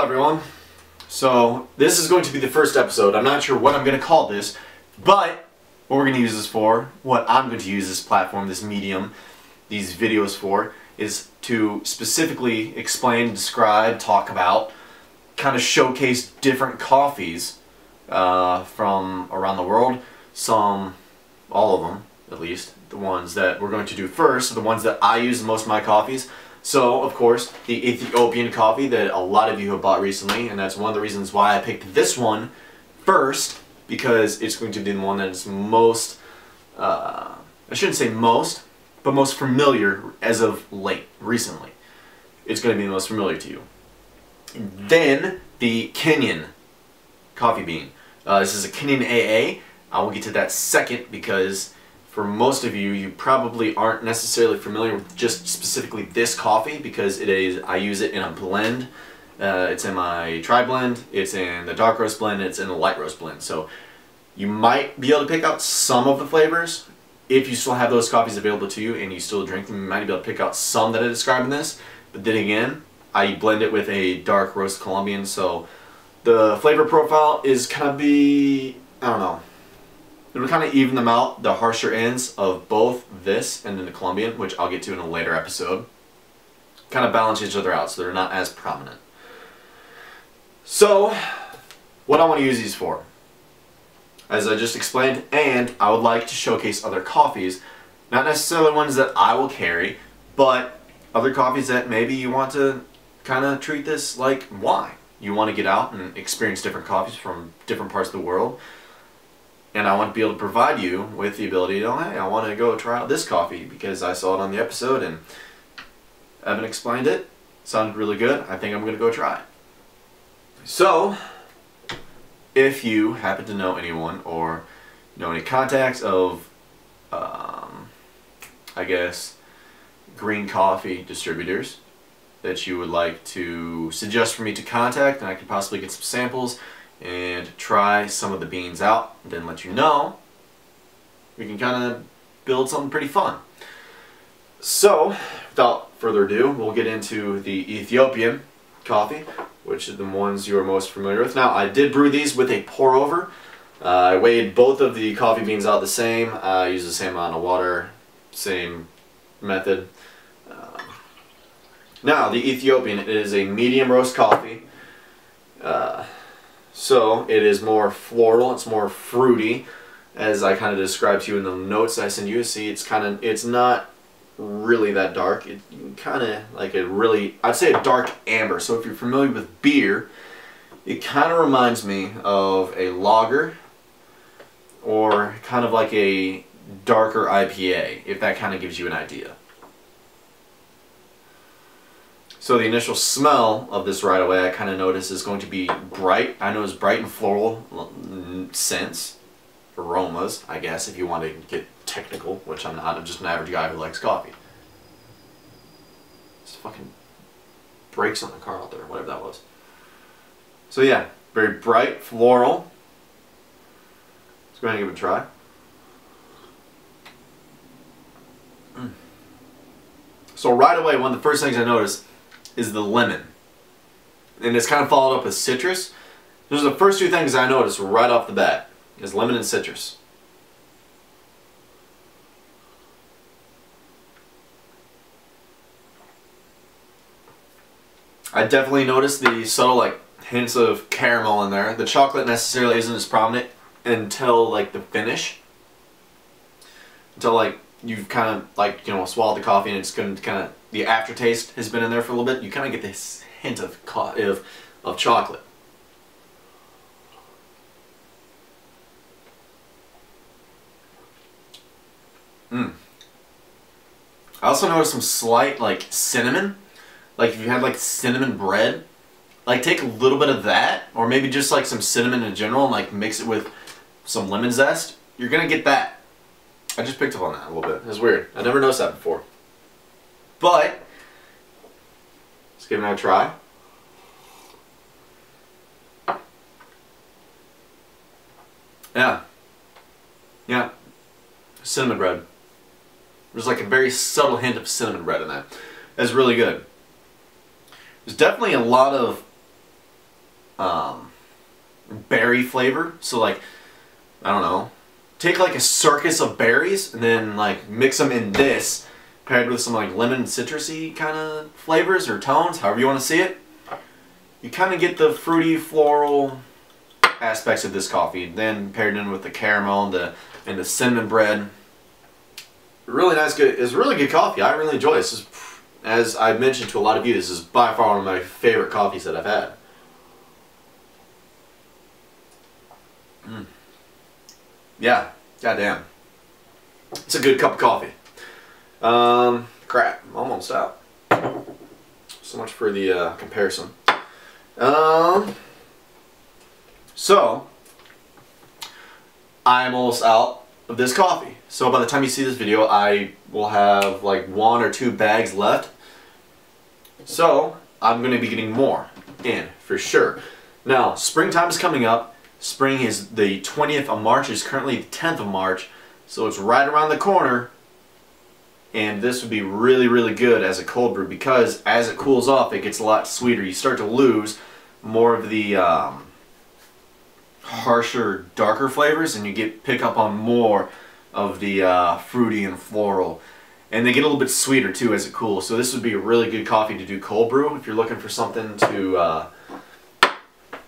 everyone. So this is going to be the first episode. I'm not sure what I'm going to call this, but what we're going to use this for, what I'm going to use this platform, this medium, these videos for, is to specifically explain, describe, talk about, kind of showcase different coffees from around the world. All of them at least. The ones that we're going to do first are the ones that I use in most of my coffees. So, of course, the Ethiopian coffee that a lot of you have bought recently, and that's one of the reasons why I picked this one first, because it's going to be the one that is most, I shouldn't say most, but most familiar as of late, recently. It's going to be the most familiar to you. Then, the Kenyan coffee bean. This is a Kenyan AA. I will get to that second because for most of you, you probably aren't necessarily familiar with just specifically this coffee because I use it in a blend. It's in my tri-blend, it's in the dark roast blend, it's in the light roast blend. So you might be able to pick out some of the flavors. If you still have those coffees available to you and you still drink them, you might be able to pick out some that I describe in this. But then again, I blend it with a dark roast Colombian, so the flavor profile is kind of I don't know. It'll kind of even them out, the harsher ends of both this and then the Colombian, which I'll get to in a later episode. Kind of balance each other out so they're not as prominent. So, what I want to use these for, as I just explained, and I would like to showcase other coffees, not necessarily ones that I will carry, but other coffees that maybe you want to kind of treat this like wine. You want to get out and experience different coffees from different parts of the world. And I want to be able to provide you with the ability to, hey, I want to go try out this coffee because I saw it on the episode and Evan explained it. Sounded really good. I think I'm going to go try it. So, if you happen to know anyone or know any contacts of, I guess, green coffee distributors that you would like to suggest for me to contact, and I could possibly get some samples and try some of the beans out, and then let you know, we can kind of build something pretty fun. So, without further ado, we'll get into the Ethiopian coffee, which are the ones you are most familiar with. Now, I did brew these with a pour-over. I weighed both of the coffee beans out the same. I used the same amount of water, same method. Now, the Ethiopian is a medium roast coffee. So it is more floral, it's more fruity, as I kind of described to you in the notes I sent you. See, it's not really that dark. It's kind of like I'd say a dark amber. So if you're familiar with beer, it kind of reminds me of a lager or kind of like a darker IPA, if that kind of gives you an idea. So the initial smell of this right away, I kind of notice is going to be bright. I know it's bright and floral scents, aromas, I guess, if you want to get technical, which I'm not. I'm just an average guy who likes coffee. Just fucking brakes on the car out there, whatever that was. So yeah, very bright, floral. Let's go ahead and give it a try. So right away, one of the first things I noticed is the lemon. And it's kind of followed up with citrus. Those are the first two things I noticed right off the bat, is lemon and citrus. I definitely noticed the subtle hints of caramel in there. The chocolate necessarily isn't as prominent until the finish. Until you've kind of swallowed the coffee and it's going to kind of, the aftertaste has been in there for a little bit. You kind of get this hint of chocolate. I also noticed some slight cinnamon. If you had cinnamon bread, take a little bit of that, or maybe just some cinnamon in general and mix it with some lemon zest. You're gonna get that. I just picked up on that a little bit. It's weird. I never noticed that before. But let's give it another try. Yeah. Cinnamon bread. There's a very subtle hint of cinnamon bread in that. That's really good. There's definitely a lot of berry flavor. So like, I don't know, take like a circus of berries and then like mix them in this, paired with some like lemon citrusy kind of flavors or tones, however you want to see it. You kind of get the fruity floral aspects of this coffee, then paired in with the caramel and the cinnamon bread. Really nice, good. It's really good coffee. I really enjoy this. As I've mentioned to a lot of you, this is by far one of my favorite coffees that I've had. Yeah, goddamn. It's a good cup of coffee. Crap, I'm almost out. So much for the comparison. So, I'm almost out of this coffee. So by the time you see this video, I will have like 1 or 2 bags left. So, I'm going to be getting more in, for sure. Now, springtime is coming up. Spring is the 20th of March. It's currently the 10th of March. So it's right around the corner. And this would be really, really good as a cold brew because as it cools off, it gets a lot sweeter. You start to lose more of the harsher, darker flavors, and you pick up on more of the fruity and floral. And they get a little bit sweeter too as it cools. So this would be a really good coffee to do cold brew if you're looking for something to,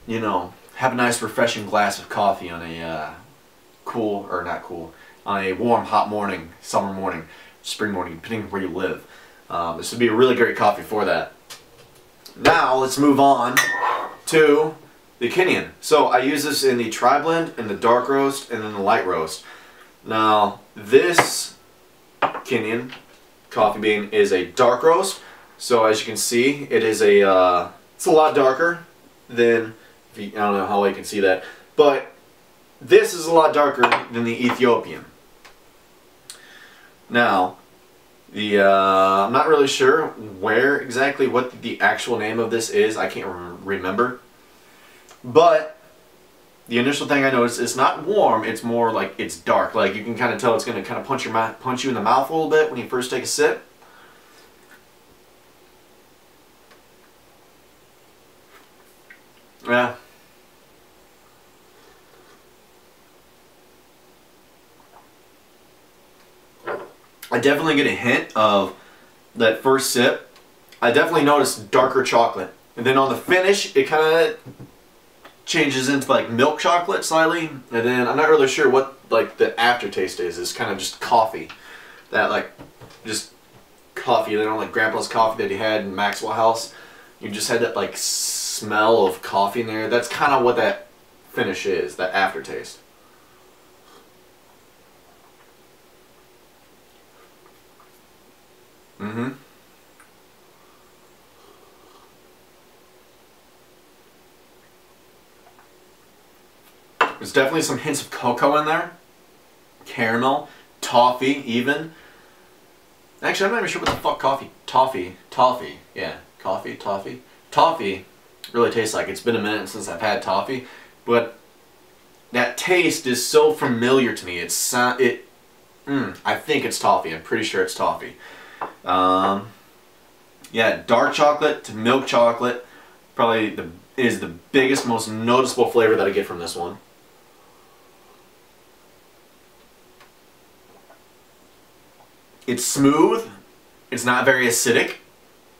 you know, have a nice refreshing glass of coffee on a cool, or not cool, on a warm, hot morning, summer morning, spring morning, depending on where you live. This would be a really great coffee for that. Now let's move on to the Kenyan. So I use this in the tri-blend, in the dark roast, and then the light roast. Now this Kenyan coffee bean is a dark roast. So as you can see, it is a it's a lot darker than, I don't know how well you can see that, but this is a lot darker than the Ethiopian. Now, I'm not really sure where exactly what the actual name of this is. I can't remember. But the initial thing I noticed, it's not warm. It's more like it's dark. Like you can kind of tell it's going to kind of punch you in the mouth a little bit when you first take a sip. Yeah. I definitely get a hint of that first sip. I definitely notice darker chocolate. And then on the finish, it kind of changes into like milk chocolate slightly. And then I'm not really sure what like the aftertaste is. It's kind of just coffee. That like, just coffee. You know, like Grandpa's coffee that he had in Maxwell House. You just had that like smell of coffee in there. That's kind of what that finish is, that aftertaste. Mm-hmm. There's definitely some hints of cocoa in there. Caramel, toffee even. Actually, I'm not even sure what the fuck toffee, yeah, toffee really tastes like. It's been a minute since I've had toffee, but that taste is so familiar to me. I think it's toffee. I'm pretty sure it's toffee. Yeah, dark chocolate to milk chocolate probably is the biggest, most noticeable flavor that I get from this one. It's smooth. It's not very acidic.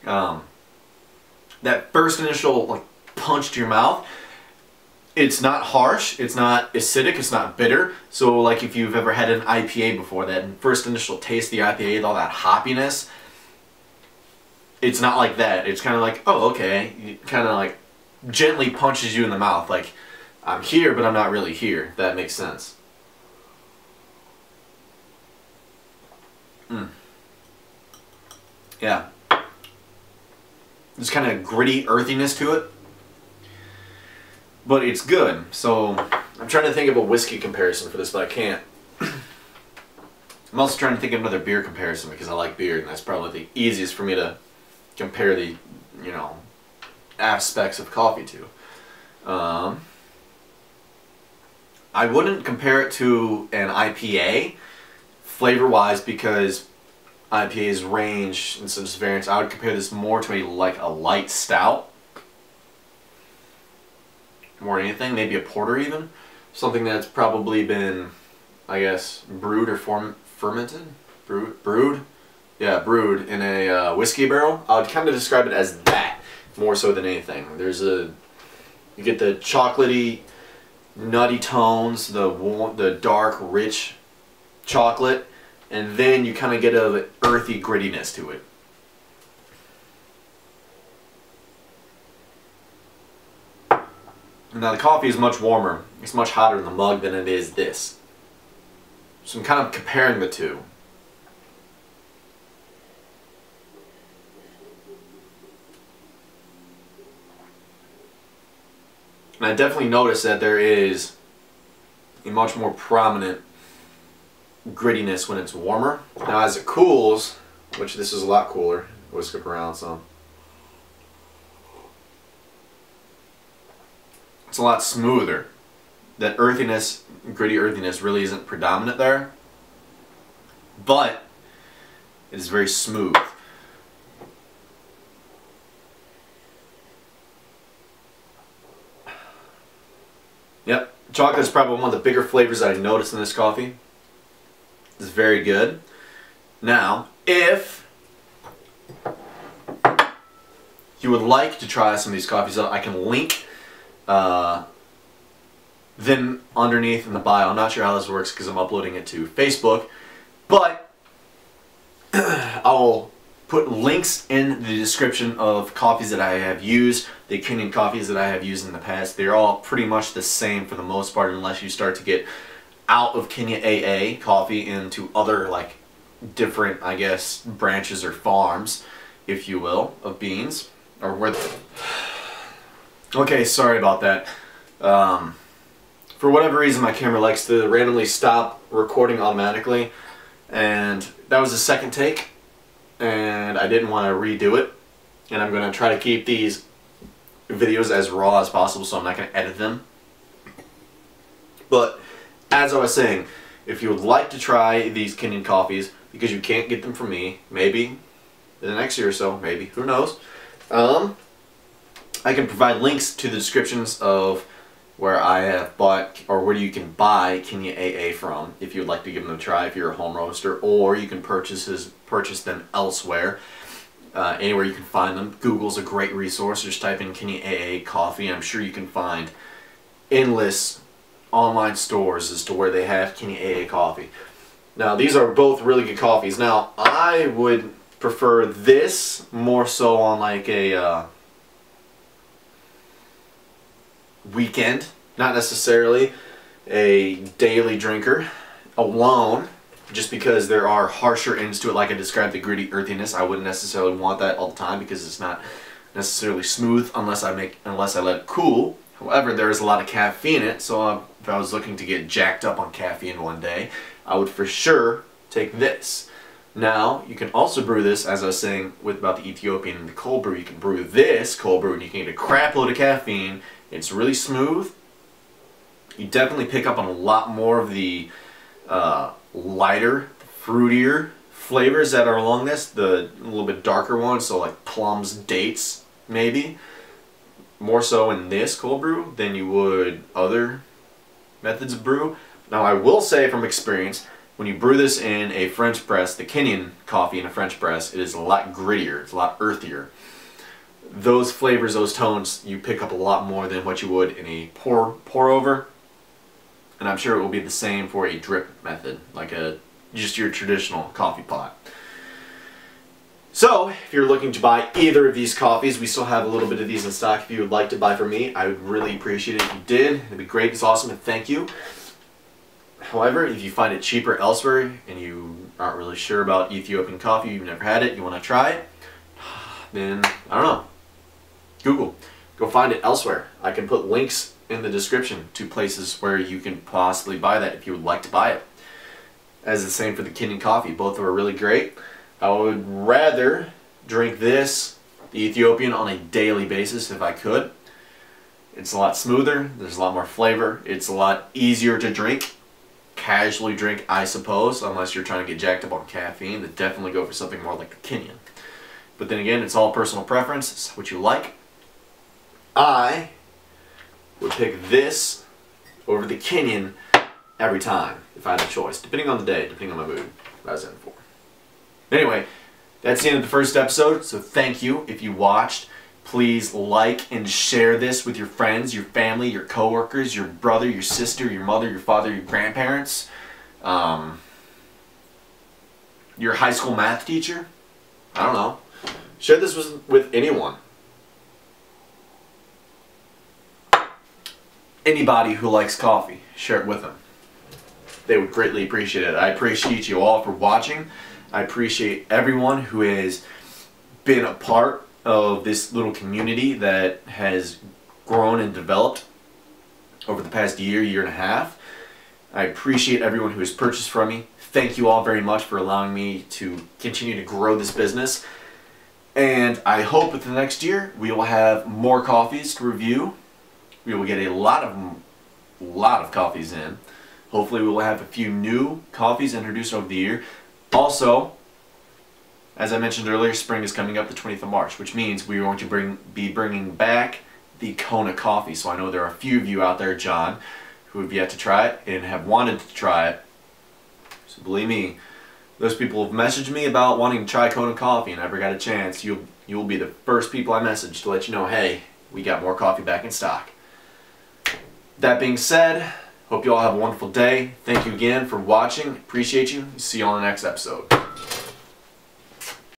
That first initial like punch to your mouth, it's not harsh, it's not acidic, it's not bitter. So like if you've ever had an IPA before, that first initial taste of the IPA with all that hoppiness, it's not like that. It's kind of like, oh, okay. It kind of like gently punches you in the mouth. Like, I'm here, but I'm not really here. That makes sense. Yeah. There's kind of gritty earthiness to it. But it's good. So, I'm trying to think of a whiskey comparison for this, but I can't. I'm also trying to think of another beer comparison because I like beer, and that's probably the easiest for me to compare the, you know, aspects of coffee to. I wouldn't compare it to an IPA flavor-wise because IPAs range in such variants. I would compare this more to a light stout. more than anything. Maybe a porter even. Something that's probably been, I guess, brewed or fermented? Brewed? Yeah, brewed in a whiskey barrel. I would kind of describe it as that, more so than anything. You get the chocolatey, nutty tones, the dark, rich chocolate, and then you kind of get an earthy grittiness to it. Now the coffee is much warmer. It's much hotter in the mug than it is this. So I'm kind of comparing the two. And I definitely notice that there is a much more prominent grittiness when it's warmer. Now as it cools, which this is a lot cooler, we'll skip around some. It's a lot smoother. That earthiness, gritty earthiness really isn't predominant there, but it is very smooth. Yep, chocolate is probably one of the bigger flavors that I noticed in this coffee. It's very good. Now, if you would like to try some of these coffees out, I can link them underneath in the bio. I'm not sure how this works because I'm uploading it to Facebook, but I'll put links in the description of coffees that I have used, the Kenyan coffees that I have used in the past. They're all pretty much the same for the most part, unless you start to get out of Kenya AA coffee into other, like, different, I guess, branches or farms, if you will, of beans. Or where... Okay, sorry about that. For whatever reason, my camera likes to randomly stop recording automatically, and that was the second take, and I didn't want to redo it, and I'm going to try to keep these videos as raw as possible, so I'm not going to edit them. But as I was saying, if you would like to try these Kenyan coffees, because you can't get them from me, maybe in the next year or so, maybe, who knows, I can provide links to the descriptions of where I have bought, or where you can buy Kenya AA from, if you would like to give them a try if you're a home roaster, or you can purchase them elsewhere, anywhere you can find them. Google's a great resource. Just type in Kenya AA coffee, and I'm sure you can find endless online stores as to where they have Kenya AA coffee. Now, these are both really good coffees. Now, I would prefer this more so on like a weekend, not necessarily a daily drinker alone, just because there are harsher ends to it, like I described, the gritty earthiness. I wouldn't necessarily want that all the time because it's not necessarily smooth unless I let it cool. However, there is a lot of caffeine in it, so if I was looking to get jacked up on caffeine one day, I would for sure take this. Now, you can also brew this, as I was saying about the Ethiopian and the cold brew, you can brew this cold brew and you can get a crap load of caffeine. It's really smooth. You definitely pick up on a lot more of the lighter, fruitier flavors that are along this, the little bit darker ones, so like plums, dates, maybe. More so in this cold brew than you would other methods of brew. Now, I will say from experience, when you brew this in a French press, the Kenyan coffee in a French press, it is a lot grittier, it's a lot earthier. Those flavors, those tones, you pick up a lot more than what you would in a pour over. And I'm sure it will be the same for a drip method, like just your traditional coffee pot. So, if you're looking to buy either of these coffees, we still have a little bit of these in stock. If you would like to buy from me, I would really appreciate it if you did. It'd be great, it's awesome, and thank you. However, if you find it cheaper elsewhere and you aren't really sure about Ethiopian coffee, you've never had it, you want to try it, then, I don't know, Google. Go find it elsewhere. I can put links in the description to places where you can possibly buy that if you would like to buy it. As the same for the Kenyan coffee. Both are really great. I would rather drink this, the Ethiopian, on a daily basis if I could. It's a lot smoother, there's a lot more flavor, it's a lot easier to drink. Casually drink, I suppose, unless you're trying to get jacked up on caffeine, then definitely go for something more like the Kenyan. But then again, it's all personal preference, it's what you like. I would pick this over the Kenyon every time if I had a choice, depending on the day, depending on my mood, what I was in for. Anyway, that's the end of the first episode, so thank you if you watched. Please like and share this with your friends, your family, your coworkers, your brother, your sister, your mother, your father, your grandparents, your high school math teacher. I don't know. Share this with anyone. Anybody who likes coffee, share it with them. They would greatly appreciate it. I appreciate you all for watching. I appreciate everyone who has been a part of this little community that has grown and developed over the past year, year and a half. I appreciate everyone who has purchased from me. Thank you all very much for allowing me to continue to grow this business. And I hope that the next year we will have more coffees to review. We will get a lot of coffees in. Hopefully we will have a few new coffees introduced over the year. Also, as I mentioned earlier, spring is coming up the 20th of March, which means we are going to be bringing back the Kona coffee. So I know there are a few of you out there, John, who have yet to try it and have wanted to try it. So believe me, those people have messaged me about wanting to try Kona coffee and never got a chance. You'll be the first people I message to let you know, hey, we got more coffee back in stock. That being said, hope you all have a wonderful day. Thank you again for watching. Appreciate you. See you on the next episode.